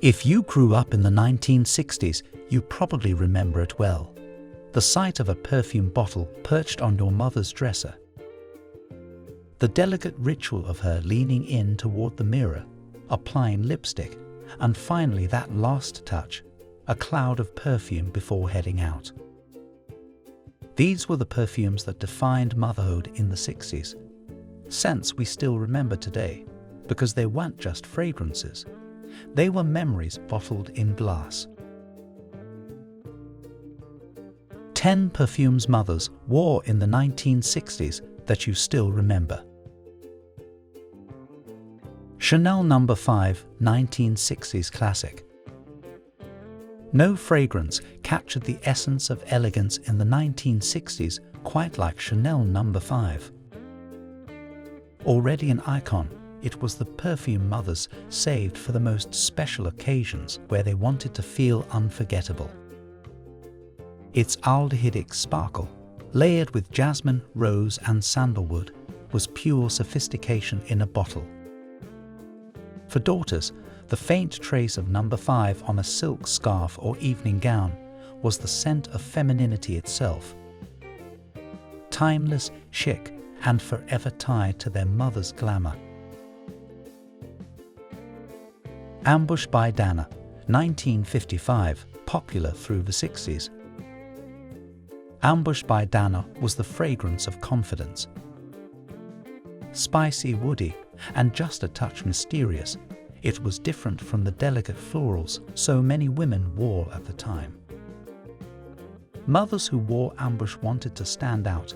If you grew up in the 1960s, you probably remember it well. The sight of a perfume bottle perched on your mother's dresser. The delicate ritual of her leaning in toward the mirror, applying lipstick, and finally that last touch, a cloud of perfume before heading out. These were the perfumes that defined motherhood in the 60s. Scents we still remember today, because they weren't just fragrances. They were memories bottled in glass. 10 perfumes mothers wore in the 1960s that you still remember. Chanel No. 5 1960s classic. No fragrance captured the essence of elegance in the 1960s quite like Chanel No. 5. Already an icon, it was the perfume mothers saved for the most special occasions where they wanted to feel unforgettable. Its aldehydic sparkle, layered with jasmine, rose and sandalwood, was pure sophistication in a bottle. For daughters, the faint trace of No. 5 on a silk scarf or evening gown was the scent of femininity itself. Timeless, chic, and forever tied to their mother's glamour. Ambush by Dana, 1955, popular through the 60s. Ambush by Dana was the fragrance of confidence. Spicy, woody, and just a touch mysterious, it was different from the delicate florals so many women wore at the time. Mothers who wore Ambush wanted to stand out.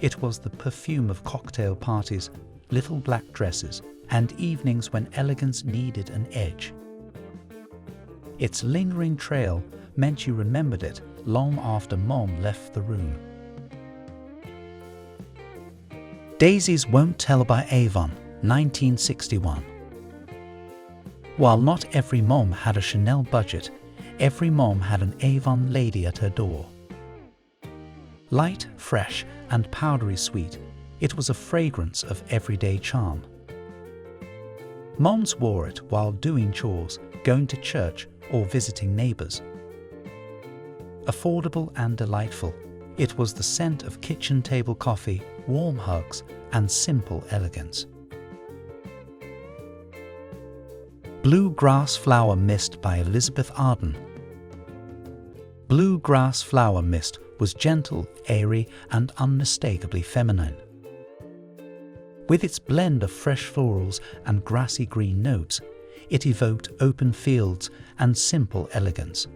It was the perfume of cocktail parties, little black dresses, and evenings when elegance needed an edge. Its lingering trail meant you remembered it long after Mom left the room. Daisies Won't Tell by Avon, 1961. While not every mom had a Chanel budget, every mom had an Avon lady at her door. Light, fresh, and powdery sweet, it was a fragrance of everyday charm. Moms wore it while doing chores, going to church, or visiting neighbors. Affordable and delightful, it was the scent of kitchen table coffee, warm hugs, and simple elegance. Blue Grass Flower Mist by Elizabeth Arden. Blue Grass Flower Mist was gentle, airy, and unmistakably feminine. With its blend of fresh florals and grassy green notes, it evoked open fields and simple elegance.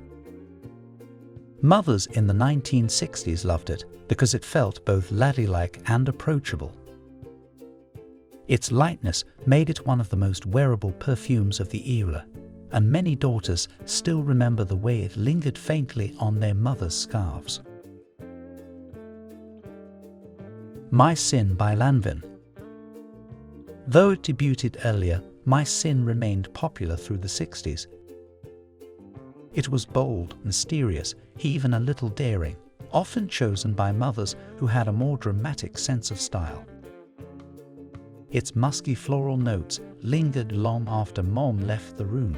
Mothers in the 1960s loved it because it felt both ladylike and approachable. Its lightness made it one of the most wearable perfumes of the era, and many daughters still remember the way it lingered faintly on their mothers' scarves. My Sin by Lanvin. Though it debuted earlier, My Sin remained popular through the 60s. It was bold, mysterious, even a little daring, often chosen by mothers who had a more dramatic sense of style. Its musky floral notes lingered long after Mom left the room.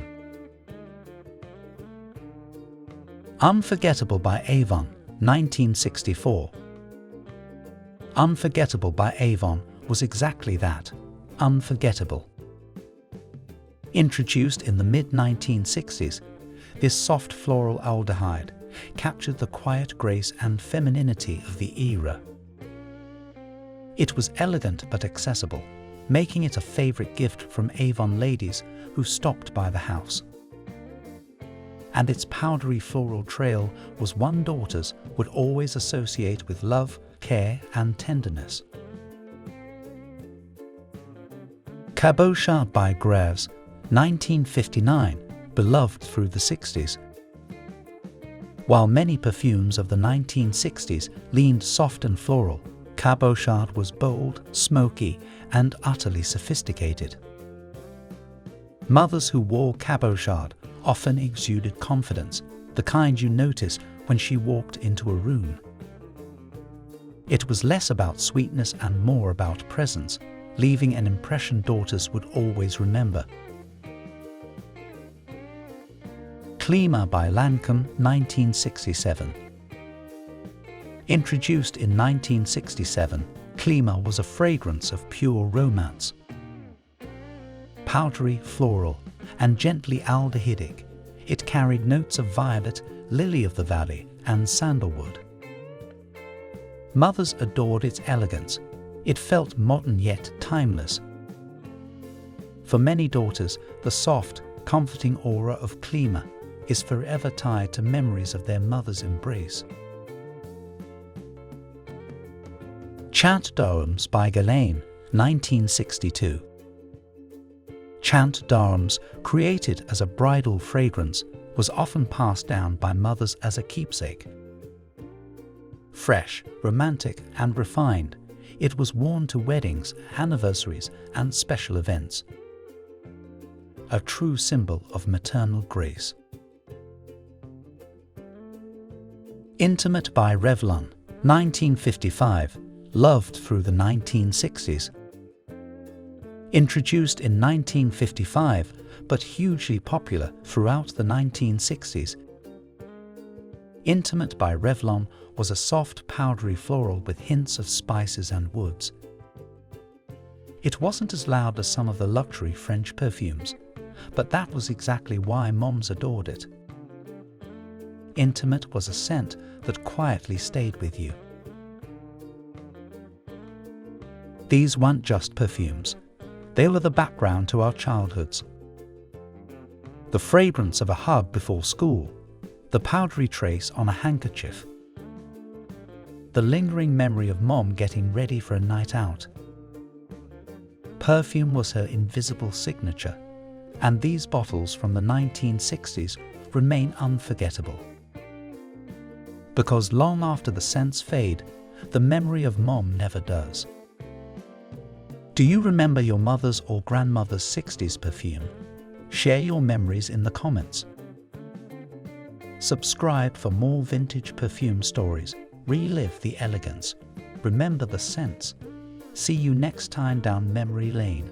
Unforgettable by Avon, 1964. Unforgettable by Avon was exactly that, unforgettable. Introduced in the mid-1960s, this soft floral aldehyde captured the quiet grace and femininity of the era. It was elegant but accessible, making it a favorite gift from Avon ladies who stopped by the house. And its powdery floral trail was one daughters would always associate with love, care, and tenderness. Cabochard by Grès, 1959, beloved through the 60s. While many perfumes of the 1960s leaned soft and floral, Cabochard was bold, smoky, and utterly sophisticated. Mothers who wore Cabochard often exuded confidence, the kind you notice when she walked into a room. It was less about sweetness and more about presence, leaving an impression daughters would always remember. Climat by Lancôme, 1967. Introduced in 1967, Climat was a fragrance of pure romance. Powdery, floral, and gently aldehydic, it carried notes of violet, lily of the valley, and sandalwood. Mothers adored its elegance. It felt modern yet timeless. For many daughters, the soft, comforting aura of Climat is forever tied to memories of their mother's embrace. Chant d'Armes by Guerlain, 1962. Chant d'Armes, created as a bridal fragrance, was often passed down by mothers as a keepsake. Fresh, romantic, and refined, it was worn to weddings, anniversaries, and special events. A true symbol of maternal grace. Intimate by Revlon, 1955, loved through the 1960s. Introduced in 1955, but hugely popular throughout the 1960s, Intimate by Revlon was a soft, powdery floral with hints of spices and woods. It wasn't as loud as some of the luxury French perfumes, but that was exactly why moms adored it. Intimate was a scent that quietly stayed with you. These weren't just perfumes. They were the background to our childhoods. The fragrance of a hug before school, the powdery trace on a handkerchief, the lingering memory of mom getting ready for a night out. Perfume was her invisible signature, and these bottles from the 1960s remain unforgettable. Because long after the scents fade, the memory of mom never does. Do you remember your mother's or grandmother's 60s perfume? Share your memories in the comments. Subscribe for more vintage perfume stories. Relive the elegance. Remember the scents. See you next time down memory lane.